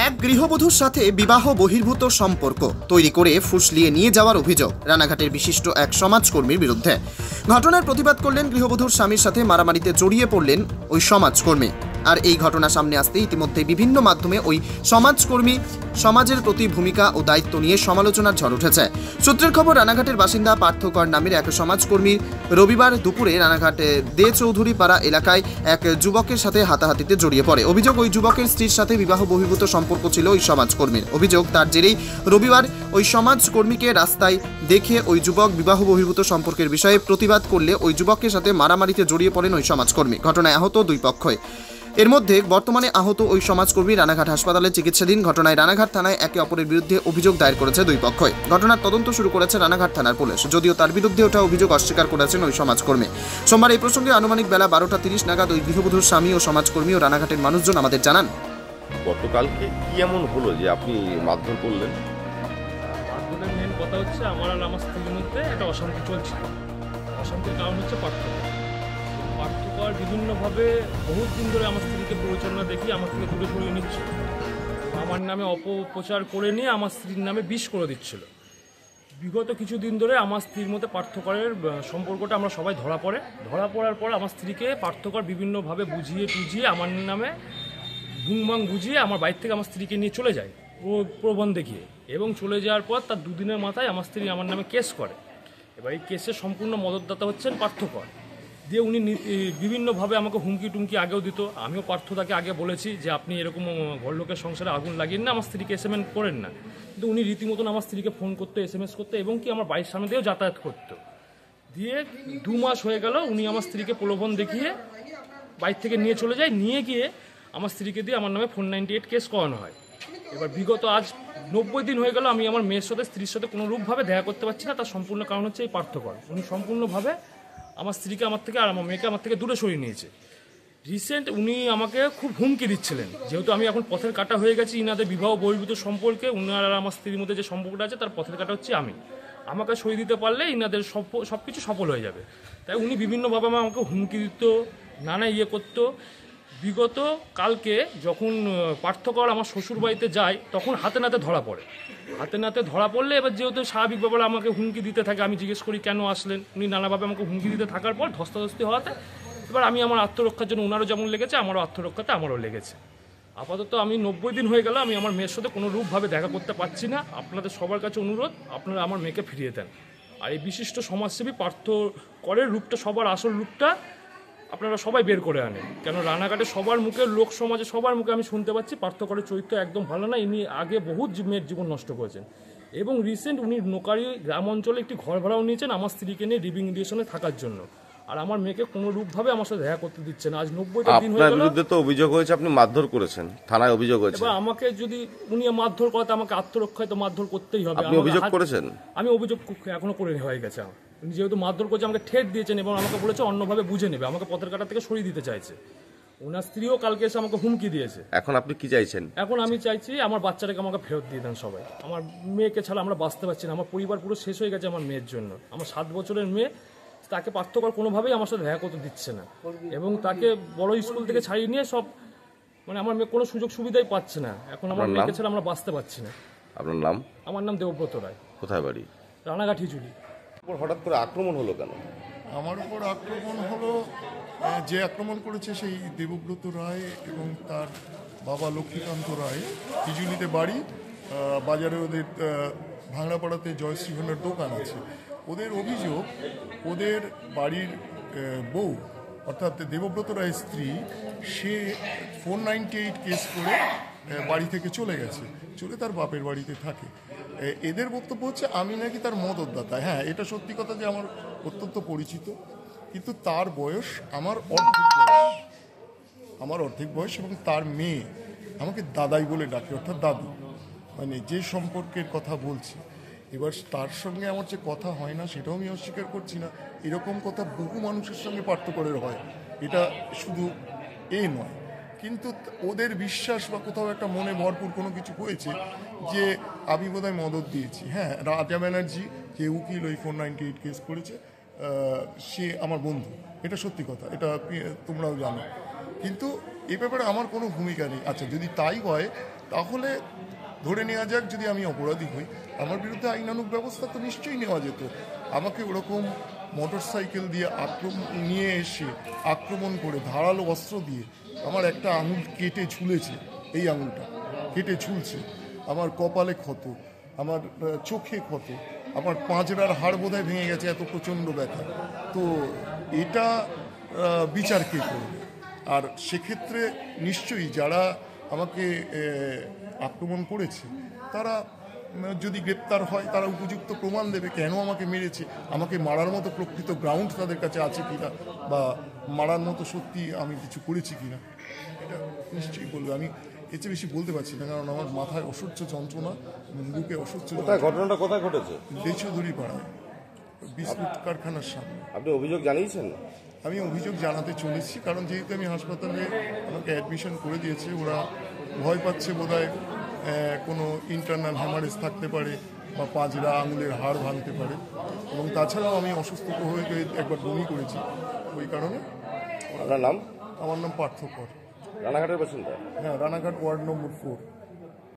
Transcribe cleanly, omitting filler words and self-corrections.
এক গৃহবধূর সাথে বিবাহ বহির্ভূত সম্পর্ক তৈরি করে ফুসলিয়ে নিয়ে যাওয়ার অভিযোগ রানাঘাটের বিশিষ্ট এক সমাজকর্মীর বিরুদ্ধে। ঘটনার প্রতিবাদ করলেন গৃহবধূর স্বামীর সাথে মারামারিতে জড়িয়ে পড়লেন ওই সমাজকর্মী। আর এই ঘটনা সামনে আসতে ইতিমধ্যে বিভিন্ন মাধ্যমে ওই সমাজকর্মী সমাজের প্রতি ভূমিকা ও দায়িত্ব নিয়ে সমালোচনার ঝড় উঠেছে। সূত্রের খবর, রানাঘাটের বাসিন্দা পার্থকর নামের এক সমাজকর্মী রবিবার দুপুরে রানাঘাটে দে চৌধুরী পাড়া এলাকায় এক যুবকের সাথে হাতাহাতিতে জড়িয়ে পড়ে। অভিযোগ, ওই যুবকের স্ত্রীর সাথে বিবাহ বহির্ভূত সম্পর্ক ছিল ওই সমাজকর্মীর। অভিযোগ, তার জেরেই রবিবার ওই সমাজকর্মীকে রাস্তায় দেখে ওই যুবক বিবাহ বহির্ভূত সম্পর্কের বিষয়ে প্রতিবাদ করলে ওই যুবকের সাথে মারামারিতে জড়িয়ে পড়েন ওই সমাজকর্মী। ঘটনায় আহত দুই পক্ষই। এর মধ্যে বর্তমানে আহত ওই সমাজকর্মী রানাঘাট হাসপাতালে চিকিৎসাধীন। ঘটনায় রানাঘাট থানায় একে অপরের বিরুদ্ধে অভিযোগ দায়ের করেছে দুই পক্ষই। ঘটনার তদন্ত শুরু করেছে রানাঘাট থানার পুলিশ, যদিও তার বিরুদ্ধে ওঠা অভিযোগ অস্বীকার করেছেন ওই সমাজকর্মী। সোমবার এই প্রসঙ্গে আনুমানিক বেলা 12:30 নাগাদ ওই গৃহবধূর স্বামী ও সমাজকর্মী ও রানাঘাটের মানুষজন আমাদের জানান, গতকালকে কি এমন হলো যে আপনি মারধর করলেন? মারধরের মেন কথা হচ্ছে আমার আর আমার স্ত্রীর মধ্যে একটা অশান্তি চলছিল। অশান্তির কারণ হচ্ছে পার্থক্য বিভিন্নভাবে বহুত দিন ধরে আমার স্ত্রীকে প্ররোচনা দেখিয়ে আমার থেকে দূরে সরিয়ে নিচ্ছিল। আমার নামে অপপ্রচার করে নিয়ে আমার স্ত্রীর নামে বিষ করে দিচ্ছিল। বিগত কিছুদিন ধরে আমার স্ত্রীর মধ্যে পার্থক্যের সম্পর্কটা আমরা সবাই ধরা পড়ার পর আমার স্ত্রীকে পার্থক্য বিভিন্নভাবে বুঝিয়ে টুঝিয়ে আমার নামে ভুংভাং বুঝিয়ে আমার বাড়ি থেকে আমার স্ত্রীকে নিয়ে চলে যায় প্রবণ দেখিয়ে, এবং চলে যাওয়ার পর তার দুদিনের মাথায় আমার স্ত্রী আমার নামে কেস করে। এবার এই কেসের সম্পূর্ণ মদতদাতা হচ্ছেন পার্থক্য দিয়ে। উনি বিভিন্নভাবে আমাকে হুমকি টুমকি আগেও দিত। আমিও পার্থতাকে আগে বলেছি যে আপনি এরকম ঘরলোকের সংসারে আগুন লাগিয়ে না, আমার স্ত্রীকে SMS করেন না। কিন্তু উনি রীতিমতন আমার স্ত্রীকে ফোন করতো, SMS করতো, এবং কি আমার বাড়ির সামনে দিয়েও যাতায়াত করতো। দিয়ে 2 মাস হয়ে গেল উনি আমার স্ত্রীকে প্রলোভন দেখিয়ে বাড়ির থেকে নিয়ে চলে যায়। নিয়ে গিয়ে আমার স্ত্রীকে দিয়ে আমার নামে 498 কেস করানো হয়। এবার বিগত আজ 90 দিন হয়ে গেল আমি আমার মেয়ের সাথে স্ত্রীর সাথে কোনোরূপভাবে দেখা করতে পারছি না। তার সম্পূর্ণ কারণ হচ্ছে এই পার্থক্য। উনি সম্পূর্ণভাবে আমার স্ত্রীকে আমার থেকে আর আমার মেয়েকে আমার থেকে দূরে সরিয়ে নিয়েছে। রিসেন্ট উনি আমাকে খুব হুমকি দিচ্ছিলেন, যেহেতু আমি এখন পথের কাটা হয়ে গেছি ইনাদের বিবাহ বহির্ভূত সম্পর্কে। উনার আর আমার স্ত্রীর মধ্যে যে সম্পর্কটা আছে তার পথের কাটা হচ্ছে আমি। আমাকে সই দিতে পারলে ইনাদের সব কিছু সফল হয়ে যাবে। তাই উনি বিভিন্নভাবে আমাকে হুমকি দিত, নানা করতো। বিগত কালকে যখন পার্থক্য আমার শ্বশুর বাড়িতে যায় তখন হাতে নাতে ধরা পড়লে এবার যেহেতু স্বাভাবিক ব্যাপারে আমাকে হুমকি দিতে থাকে। আমি জিজ্ঞেস করি কেন আসলেন, উনি নানাভাবে আমাকে হুমকি দিতে থাকার পর ধস্তাধস্তি হওয়াতে এবার আমি আমার আত্মরক্ষার জন্য, ওনারও যেমন লেগেছে আমারও আত্মরক্ষাতে আমারও লেগেছে। আপাতত আমি 90 দিন হয়ে গেল আমি আমার মেয়ের সাথে কোনো রূপভাবে দেখা করতে পারছি না। আপনাদের সবার কাছে অনুরোধ, আপনারা আমার মেয়েকে ফিরিয়ে দেন। আর এই বিশিষ্ট সমাজসেবী পার্থক্যের রূপটা, সবার আসল রূপটা আপনারা সবাই বের করে আনেন। কেন রানাঘাটে সবার মুখে, লোক সমাজে সবার মুখে আমি শুনতে পাচ্ছি পার্থক্যের চরিত্র একদম ভালো না। ইনি আগে বহুত মেয়ের জীবন নষ্ট করেছেন, এবং রিসেন্ট উনি নোকারি গ্রাম অঞ্চলে একটি ঘর ভাড়াও নিয়েছেন আমার স্ত্রীকে নিয়ে লিভিং রিলেশনে থাকার জন্য। আর আমার মেয়েকে কোনো রূপভাবে আমার সাথে দেখা করতে দিচ্ছে না। আজ 90টা দিন হয়ে গেল। আপনার বিরুদ্ধে তো অভিযোগ হয়েছে আপনি মারধর করেছেন, থানায় অভিযোগ হয়েছে। এবার আমাকে যদি উনি মারধর করাতে আমাকে আত্মরক্ষায় তো মারধর করতেই হবে। আপনি অভিযোগ করেছেন? আমি অভিযোগ এখনো করে হয়ে গেছে। উনি যেহেতু মারধর করছে আমাকে ঠেট দিয়েছেন এবং আমাকে বলেছে অন্যভাবে বুঝে নেবে, আমাকে পথের কাটা থেকে সরিয়ে দিতে চাইছে। ওনার স্ত্রীও কালকে এসে আমাকে হুমকি দিয়েছে। এখন আপনি কি চাইছেন? এখন আমি চাইছি আমার বাচ্চাটাকে আমাকে ফেরত দিয়ে দেন সবাই। আমার মেয়েকে ছাড়া আমরা বাঁচতে পারছি না। আমার পরিবার পুরো শেষ হয়ে গেছে আমার মেয়ের জন্য। আমার 7 বছরের মেয়ে, তাকে পার্থক্য কোনোভাবেই আমার সাথে দেখা করতে দিচ্ছে না, এবং তাকে বড় স্কুল থেকে ছাড়িয়ে নিয়ে সব আমার মেয়ে কোনো সুযোগ সুবিধাই পাচ্ছে না। এখন আমার মেয়েকে ছাড়া আমরা বাঁচতে পারছি না। আপনার নাম? আমার নাম দেবব্রত রায়। কোথায় বাড়ি? রানাঘাট হিজুলি। হঠাৎ করে আক্রমণ হলো কেন? আমার উপর আক্রমণ হলো, যে আক্রমণ করেছে সেই দেবব্রত রায় এবং তার বাবা লক্ষ্মীকান্ত রায়। হিজুলিতে বাড়ি, বাজারে ওদের ভাঙড়াপাড়াতে জয়শ্রী ভান্ডার দোকান আছে। ওদের অভিযোগ, ওদের বাড়ির বউ অর্থাৎ দেবব্রত রায়ের স্ত্রী, সে 498 কেস করে বাড়ি থেকে চলে গেছে, চলে তার বাপের বাড়িতে থাকে। এদের বক্তব্য হচ্ছে আমি নাকি তার মদতদাতা। হ্যাঁ, এটা সত্যি কথা যে আমার অত্যন্ত পরিচিত, কিন্তু তার বয়স আমার অর্ধেক বয়স, এবং তার মেয়ে আমাকে দাদাই বলে ডাকে, অর্থাৎ দাদু, মানে যে সম্পর্কের কথা বলছি। এবার তার সঙ্গে আমার যে কথা হয় না সেটাও আমি অস্বীকার করছি না। এরকম কথা বহু মানুষের সঙ্গে পার্থক্যের হয়, এটা শুধু নয়। কিন্তু ওদের বিশ্বাস বা কোথাও একটা মনে ভরপুর কোনো কিছু হয়েছে যে আমি বোধহয় মদত দিয়েছি। হ্যাঁ, রাজা ব্যানার্জি যে উকিল ওই 498 কেস করেছে, সে আমার বন্ধু, এটা সত্যি কথা, এটা তোমরাও জানো। কিন্তু এ ব্যাপারে আমার কোনো ভূমিকা নেই। আচ্ছা, যদি তাই হয় তাহলে ধরে নেওয়া যাক যদি আমি অপরাধী হই, আমার বিরুদ্ধে আইনানুগ ব্যবস্থা তো নিশ্চয়ই নেওয়া যেত। আমাকে ওরকম মোটর সাইকেল দিয়ে নিয়ে এসে আক্রমণ করে ধারালো অস্ত্র দিয়ে আমার একটা আঙুল কেটে ঝুলেছে, এই আঙুলটা কেটে ঝুলছে, আমার কপালে ক্ষত, আমার চোখে ক্ষত, আমার পাঁজরার হাড় বোধহয় ভেঙে গেছে, এত প্রচণ্ড ব্যথা। তো এটা বিচার কে করবে? আর সেক্ষেত্রে নিশ্চয়ই যারা আমাকে আক্রমণ করেছে তারা যদি গ্রেপ্তার হয় তারা উপযুক্ত প্রমাণ দেবে কেন আমাকে মেরেছে, আমাকে মারার মতো প্রকৃত গ্রাউন্ড তাদের কাছে আছে কিনা, বা মারার মতো সত্যি আমি কিছু করেছি কিনা, এটা নিশ্চয়ই বলবে। আমি এর চেয়ে বেশি বলতে পারছি না, কারণ আমার মাথায় অসহ্য যন্ত্রণা, বুকে অসহ্য। ঘটনাটা কোথায় ঘটেছে? দেশধুরী পাড়ায়, বিস্কুট কারখানার সামনে। আপনি অভিযোগ জানিয়েছেন? আমি অভিযোগ জানাতে চলেছি, কারণ যেহেতু আমি হাসপাতালে আমাকে অ্যাডমিশন করে দিয়েছে, ওরা ভয় পাচ্ছে বোধহয় কোনো ইন্টারনাল হ্যামারেজ থাকতে পারে বা পাঁজরা আঙুলের হাড় ভাঙতে পারে, এবং তাছাড়াও আমি অসুস্থ হয়ে একবার বমি করেছি, ওই কারণে। আপনার নাম? আমার নাম পার্থ কর। রানাঘাটের বাসিন্দা? হ্যাঁ, রানাঘাট ওয়ার্ড নম্বর 4।